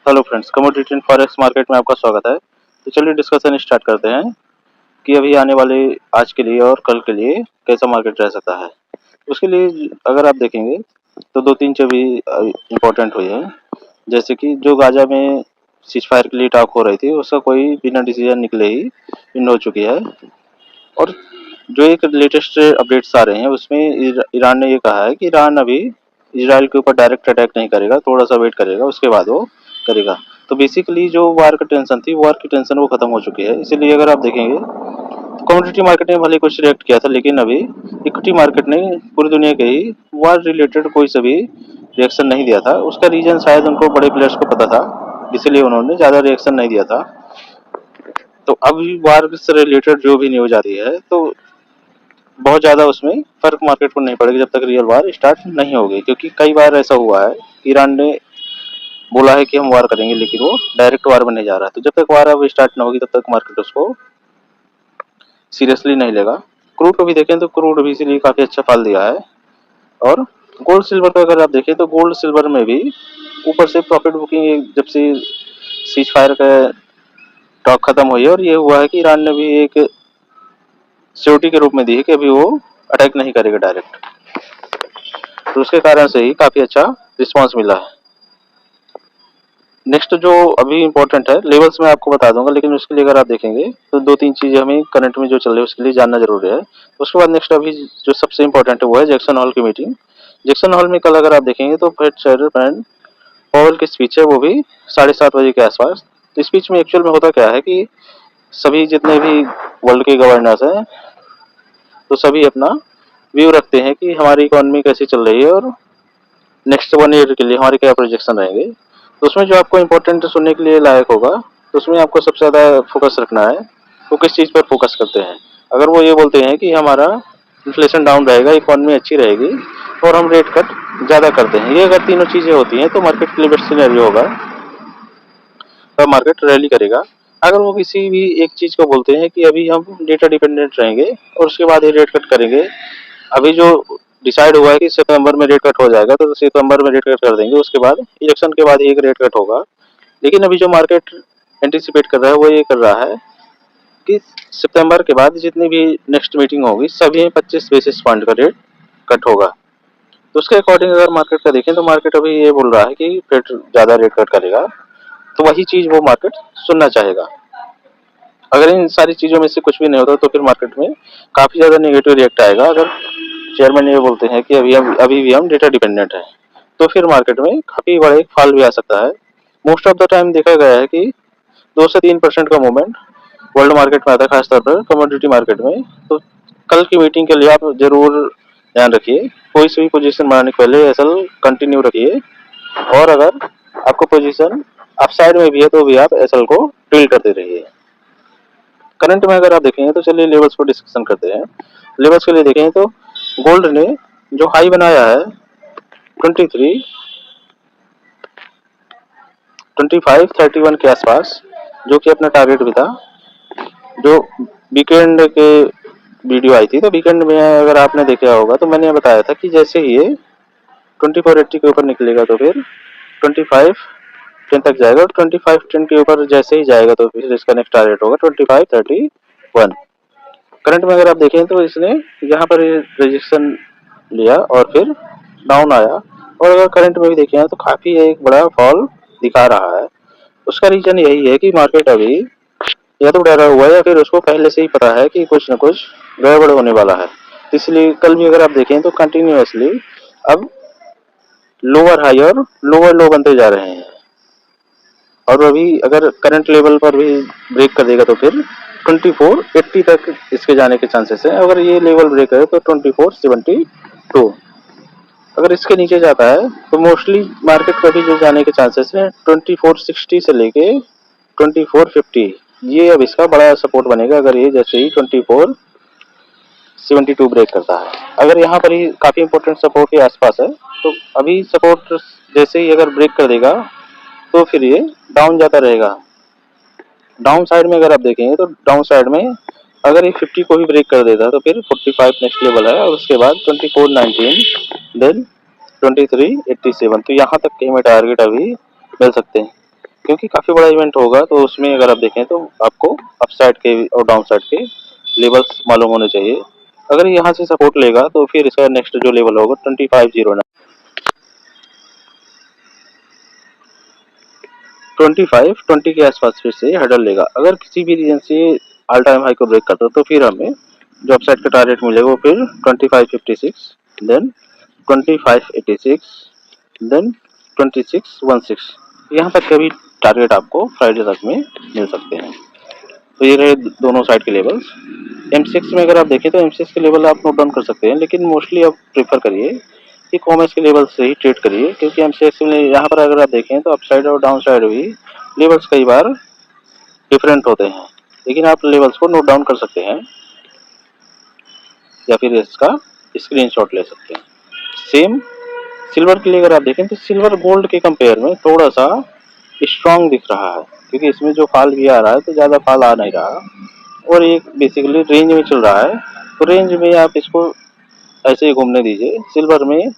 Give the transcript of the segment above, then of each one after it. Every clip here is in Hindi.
Hello friends, commodity and forex market में आपका स्वागत है। तो चलिए डिस्कशन स्टार्ट करते हैं कि अभी आने वाले आज के लिए और कल के लिए कैसा मार्केट रह सकता है। उसके लिए अगर आप देखेंगे तो दो तीन चीज़ भी इम्पोर्टेंट हुई है। जैसे कि जो गाजा में सीज फायर के लिए टॉक हो रही थी, उसका कोई बिना डिसीजन निकले ही इन हो चुकी है। और जो एक लेटेस्ट अपडेट्स आ रहे हैं उसमें ईरान ने ये कहा है कि ईरान अभी इजराइल के ऊपर डायरेक्ट अटैक नहीं करेगा, थोड़ा सा वेट करेगा, उसके बाद वो करेगा। तो बेसिकली जो वार की टेंशन थी, वार की टेंशन वो खत्म हो चुकी है। इसीलिए अगर आप देखेंगे तो कमोडिटी मार्केट ने भले कुछ रिएक्ट किया था, लेकिन अभी इक्विटी मार्केट ने पूरी दुनिया के ही वार रिलेटेड कोई सा भी रिएक्शन नहीं दिया था। उसका रीजन शायद उनको बड़े प्लेयर्स को पता था, इसीलिए उन्होंने ज़्यादा रिएक्शन नहीं दिया था। तो अभी वार से रिलेटेड जो भी न्यूज आती है तो बहुत ज़्यादा उसमें फर्क मार्केट को नहीं पड़ेगा जब तक रियल वार स्टार्ट नहीं होगी। क्योंकि कई बार ऐसा हुआ है, ईरान ने बोला है कि हम वार करेंगे, लेकिन वो डायरेक्ट वार में नहीं जा रहा है। तो जब तक वार अब स्टार्ट ना होगी तब तक मार्केट उसको सीरियसली नहीं लेगा। क्रूड को भी देखें तो क्रूड भी इसीलिए काफ़ी अच्छा फल दिया है। और गोल्ड सिल्वर का अगर आप देखें तो गोल्ड सिल्वर में भी ऊपर से प्रॉफिट बुकिंग जब से सीज फायर का टॉक खत्म हुई है और ये हुआ है कि ईरान ने भी एक सिक्योरिटी के रूप में दी है कि अभी वो अटैक नहीं करेगा डायरेक्ट। तो उसके कारण से ही काफ़ी अच्छा रिस्पांस मिला है। नेक्स्ट जो अभी इम्पोर्टेंट है, लेवल्स मैं आपको बता दूंगा, लेकिन उसके लिए अगर आप देखेंगे तो दो तीन चीज़ें हमें करंट में जो चल रही है उसके लिए जानना जरूरी है। उसके बाद नेक्स्ट अभी जो सबसे इम्पोर्टेंट है वो है जैक्सन हॉल की मीटिंग। जैक्सन हॉल में कल अगर आप देखेंगे तो फेड चेयरमैन पॉवेल की स्पीच है, वो भी 7:30 बजे के आसपास। तो स्पीच में एक्चुअल में होता क्या है कि सभी जितने भी वर्ल्ड के गवर्नर्स हैं तो सभी अपना व्यू रखते हैं कि हमारी इकोनॉमी कैसी चल रही है और नेक्स्ट 1 ईयर के लिए हमारे क्या प्रोजेक्शन रहेंगे। तो उसमें जो आपको इम्पोर्टेंट सुनने के लिए लायक होगा तो उसमें आपको सबसे ज़्यादा फोकस रखना है। वो किस चीज़ पर फोकस करते हैं। अगर वो ये बोलते हैं कि हमारा इन्फ्लेशन डाउन रहेगा, इकोनॉमी अच्छी रहेगी और हम रेट कट ज़्यादा करते हैं, ये अगर तीनों चीज़ें होती हैं तो मार्केट के लिए बेस्ट सिनेरियो होगा, तब मार्केट रैली करेगा। अगर वो किसी भी एक चीज़ को बोलते हैं कि अभी हम डेटा डिपेंडेंट रहेंगे और उसके बाद ही रेट कट करेंगे, अभी जो डिसाइड हुआ है कि सितंबर में रेट कट हो जाएगा तो सितंबर में रेट कट कर देंगे, उसके बाद इलेक्शन के बाद ही एक रेट कट होगा। लेकिन अभी जो मार्केट एंटिसिपेट कर रहा है वो ये कर रहा है कि सितंबर के बाद जितनी भी नेक्स्ट मीटिंग होगी सभी 25 बेसिस पॉइंट का रेट कट होगा। तो उसके अकॉर्डिंग अगर मार्केट का देखें तो मार्केट अभी ये बोल रहा है कि फेड ज़्यादा रेट कट करेगा, तो वही चीज़ वो मार्केट सुनना चाहेगा। अगर इन सारी चीज़ों में से कुछ भी नहीं होता तो फिर मार्केट में काफ़ी ज़्यादा नेगेटिव रिएक्ट आएगा। अगर चेयरमैन ये बोलते हैं कि अभी भी हम डेटा डिपेंडेंट हैं, तो फिर मार्केट में काफ़ी बड़े फॉल भी आ सकता है। मोस्ट ऑफ द टाइम देखा गया है कि 2 से 3% का मूवमेंट वर्ल्ड मार्केट में आता है, खासतौर पर कमोडिटी मार्केट में। तो कल की मीटिंग के लिए आप जरूर ध्यान रखिए, कोई सी भी पोजीशन बनाने के पहले एसएल कंटिन्यू रखिए। और अगर आपको पोजीशन अप साइड में भी है तो भी आप एसएल को ड्रिल करते रहिए। करंट में अगर आप देखेंगे तो चलिए लेवल्स पर डिस्कशन करते हैं। लेवल्स के लिए देखें तो गोल्ड ने जो हाई बनाया है 23 25 31 के आसपास, जो कि अपना टारगेट भी था। जो वीकेंड के वीडियो आई थी तो वीकेंड में अगर आपने देखा होगा तो मैंने बताया था कि जैसे ही ये 2480 के ऊपर निकलेगा तो फिर 2510 तक जाएगा और 2510 के ऊपर जैसे ही जाएगा तो फिर इसका नेक्स्ट टारगेट होगा 2531। करंट में अगर आप देखें तो इसने यहाँ पर रजिस्ट्रेशन लिया और फिर डाउन आया। और अगर करंट में भी देखें तो काफ़ी एक बड़ा फॉल दिखा रहा है। उसका रीज़न यही है कि मार्केट अभी या तो डरा हुआ है या फिर उसको पहले से ही पता है कि कुछ न कुछ गड़बड़ होने वाला है। इसलिए कल भी अगर आप देखें तो कंटिन्यूसली अब लोअर हाई और लोअर लो बनते जा रहे हैं। और अभी अगर करंट लेवल पर भी ब्रेक कर देगा तो फिर 2480 तक इसके जाने के चांसेस हैं। अगर ये लेवल ब्रेक करे तो 2472। अगर इसके नीचे जाता है तो मोस्टली मार्केट का भी जो जाने के चांसेस हैं 2460 से लेके 2450, ये अब इसका बड़ा सपोर्ट बनेगा अगर ये जैसे ही 2472 ब्रेक करता है। अगर यहाँ पर ही काफ़ी इंपॉर्टेंट सपोर्ट के आसपास है तो अभी सपोर्ट जैसे ही अगर ब्रेक कर देगा तो फिर ये डाउन जाता रहेगा। डाउन साइड में अगर आप देखेंगे तो डाउन साइड में अगर ये 50 को भी ब्रेक कर देता तो फिर 45 नेक्स्ट लेवल है और उसके बाद 2419 देन 2387। तो यहाँ तक के हमें टारगेट अभी मिल सकते हैं। क्योंकि काफ़ी बड़ा इवेंट होगा, तो उसमें अगर आप देखें तो आपको अप साइड के और डाउन साइड के लेवल्स मालूम होने चाहिए। अगर यहाँ से सपोर्ट लेगा तो फिर इसका नेक्स्ट जो लेवल होगा 2509 25-20 के आसपास फिर से हेडर लेगा। अगर किसी भी रीजन से ऑल टाइम हाई को ब्रेक करता है तो फिर हमें जो अपसाइड का टारगेट मिलेगा वो फिर 2556, देन 2586, देन 2616, यहाँ तक के भी टारगेट आपको फ्राइडे तक में मिल सकते हैं। तो ये रहे दोनों साइड के लेवल्स। M6 में अगर आप देखें तो M6 के लेवल आप नोट डाउन कर सकते हैं, लेकिन मोस्टली आप प्रेफर करिए कि कॉमर्स के लेवल से ही ट्रेड करिए, क्योंकि M6 में यहाँ पर अगर आप देखें तो अप साइड और डाउन साइड भी लेवल्स कई बार डिफरेंट होते हैं, लेकिन आप लेवल्स को नोट डाउन कर सकते हैं या फिर इसका स्क्रीनशॉट ले सकते हैं। सेम सिल्वर के लिए अगर आप देखें तो सिल्वर गोल्ड के कंपेयर में थोड़ा सा स्ट्रांग दिख रहा है, क्योंकि इसमें जो फॉल भी आ रहा है तो ज़्यादा फॉल आ नहीं रहा, और ये बेसिकली रेंज में चल रहा है, तो रेंज में आप इसको ऐसे ही घूमने दीजिए। सिल्वर में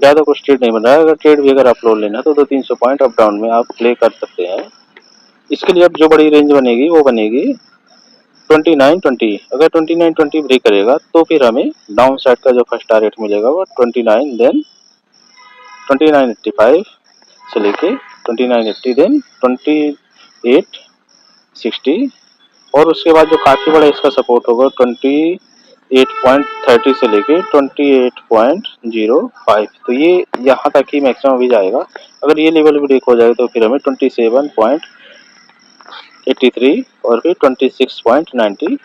ज़्यादा कुछ ट्रेड नहीं बन रहा है, अगर ट्रेड भी अगर आप लोड लेना है तो 200-300 पॉइंट अप डाउन में आप प्ले कर सकते हैं। इसके लिए अब जो बड़ी रेंज बनेगी वो बनेगी 2920। अगर 2920 ब्रेक करेगा तो फिर हमें डाउन साइड का जो फर्स्ट टारगेट मिलेगा वो 29, देन 2985 से लेके 2980, देन 2860, और उसके बाद जो काफ़ी बड़ा इसका सपोर्ट होगा 28.30 से लेके 28.05। तो ये यहाँ तक ही मैक्सिमम भी जाएगा। अगर ये लेवल ब्रेक हो जाए तो फिर हमें 27.83 और फिर 26.96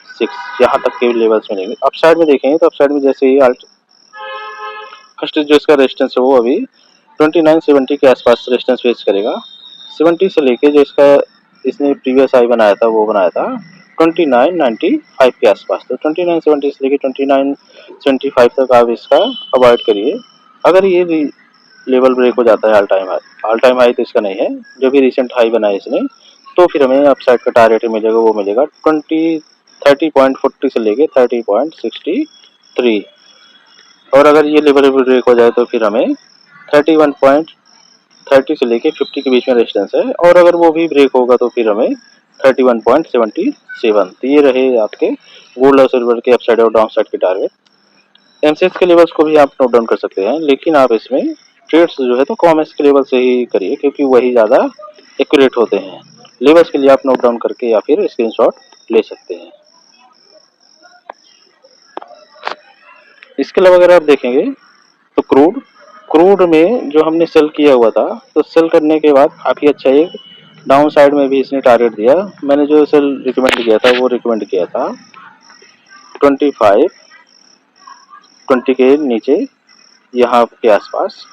यहाँ तक के लेवल्स मिलेंगे। अप साइड में देखेंगे तो अप साइड में जैसे ही फर्स्ट जो इसका रेजिस्टेंस है वो अभी 2970 के आसपास रेजिस्टेंस फेस करेगा। 70 से लेके जो इसका इसने प्रीवियस हाई बनाया था वो बनाया था 2995 के आसपास। तो 2970 से लेके 2975 तक आप इसका अवॉइड करिए। अगर ये लेवल ब्रेक हो जाता है ऑल टाइम हाई तो इसका नहीं है, जो भी रिसेंट हाई बनाया इसने, तो फिर हमें अपसाइड का टारगेट मिलेगा वो मिलेगा 30.40 से लेके 30.63। और अगर ये लेवल ब्रेक हो जाए तो फिर हमें 31.30 से लेके 50 के बीच में रेजिस्टेंस है, और अगर वो भी ब्रेक होगा तो फिर हमें 31.77। तो ये रहे आपके गोल्ड और सिल्वर के अपसाइड और डाउन साइड के टारगेट। एमसीएक्स के लेवल्स को भी आप नोट डाउन कर सकते हैं, लेकिन आप इसमें ट्रेड्स जो है तो कॉमर्स के लेवल से ही करिए, क्योंकि वही ज़्यादा एक्यूरेट होते हैं। लेवल्स के लिए आप नोट डाउन करके या फिर स्क्रीनशॉट ले सकते हैं। इसके अलावा अगर आप देखेंगे तो क्रूड में जो हमने सेल किया हुआ था, तो सेल करने के बाद काफ़ी अच्छा एक डाउन साइड में भी इसने टारगेट दिया। मैंने जो सेल रिकमेंड किया था वो रिकमेंड किया था 25-20 के नीचे, यहाँ के आसपास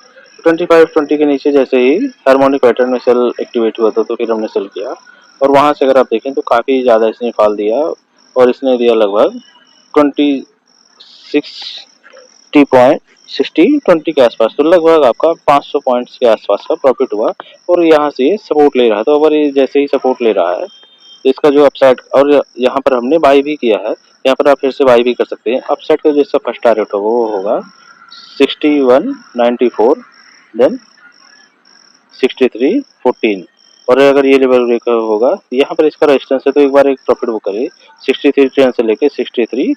25-20 के नीचे जैसे ही हार्मोनिक पैटर्न में सेल एक्टिवेट हुआ था तो फिर हमने सेल किया, और वहाँ से अगर आप देखें तो काफ़ी ज़्यादा इसने फॉल दिया, और इसने दिया लगभग 20 के आसपास, तो लगभग आपका 500 पॉइंट्स के आसपास का प्रॉफिट हुआ। और यहाँ से ये सपोर्ट ले रहा है, तो अगर ये जैसे ही सपोर्ट ले रहा है तो इसका जो अपसाइड, और यहाँ पर हमने बाई भी किया है, यहाँ पर आप फिर से बाई भी कर सकते हैं। अपसाइड का जो इसका फर्स्ट टारगेट होगा वो होगा 6194, देन 6314, और अगर ये लेवल ब्रेक होगा यहाँ पर इसका रेजिस्टेंस है तो एक बार एक प्रॉफिट बुक करिए 6310 से लेके 6340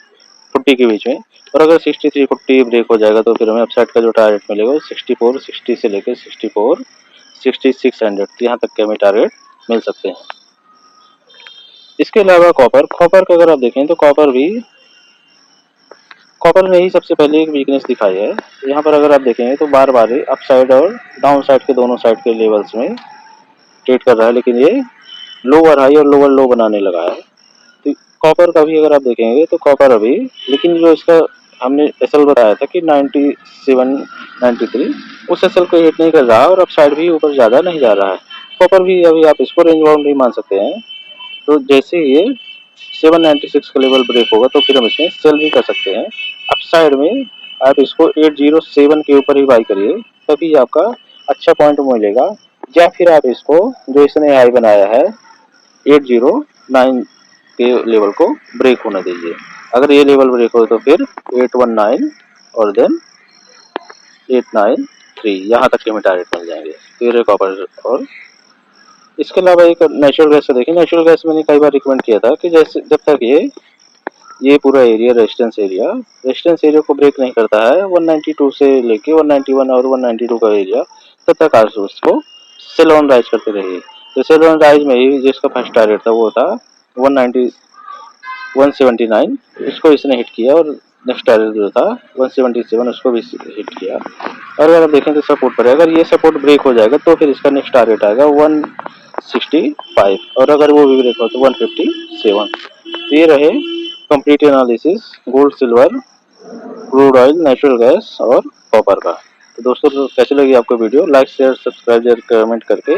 के बीच में। और अगर 6340 ब्रेक हो जाएगा तो फिर हमें अपसाइड का जो टारगेट मिलेगा 6460 से लेके 6600, यहाँ तक के हमें टारगेट मिल सकते हैं। इसके अलावा कॉपर का अगर आप देखें तो कॉपर ने ही सबसे पहले एक वीकनेस दिखाई है। यहाँ पर अगर आप देखेंगे तो बार बार अप साइड और डाउन साइड के दोनों साइड के लेवल्स में ट्रेड कर रहा है, लेकिन ये लोअर हाई और लोअर लो बनाने लगा है। तो कॉपर का भी अगर आप देखेंगे तो कॉपर अभी, लेकिन जो इसका हमने एसएल बताया था कि 9793, उस एसएल को हिट नहीं कर रहा और अप साइड भी ऊपर ज़्यादा नहीं जा रहा है। कॉपर भी अभी आप इसको रेंज बाउंड भी मान सकते हैं। तो जैसे ये 796 का लेवल ब्रेक होगा तो फिर हम इसमें सेल भी कर सकते हैं। अप साइड में आप इसको 807 के ऊपर ही बाई करिए, तभी आपका अच्छा पॉइंट मिलेगा। या फिर आप इसको जो इसने हाई बनाया है 809 के लेवल को ब्रेक होने दीजिए। अगर ये लेवल ब्रेक हो तो फिर 819 और देन 893, यहाँ तक के हमें टारगेट मिल जाएंगे। तो ये कॉपर और इसके अलावा एक नेचुरल गैस का देखिए, नेचुरल गैस मैंने कई बार रिकमेंड किया था कि जैसे जब तक ये पूरा एरिया रेजिस्टेंस एरिया को ब्रेक नहीं करता है 192 से लेके 191 और 192 का एरिया, तब तक आप उसको सेल ऑन राइज करते रहिए। तो सेल ऑन राइज में ही जिसका फर्स्ट टारगेट था वो था 190 179, इसको इसने हिट किया और नेक्स्ट टारगेट जो था 177 उसको भी हिट किया। और अगर आप देखें तो सपोर्ट पर है, अगर ये सपोर्ट ब्रेक हो जाएगा तो फिर इसका नेक्स्ट टारगेट आएगा 165 और अगर वो भी ब्रेक हो तो 157। तो ये रहे complete analysis gold, silver, crude oil, natural gas और कॉपर का। तो दोस्तों कैसी लगी आपको video, like share subscribe comment करके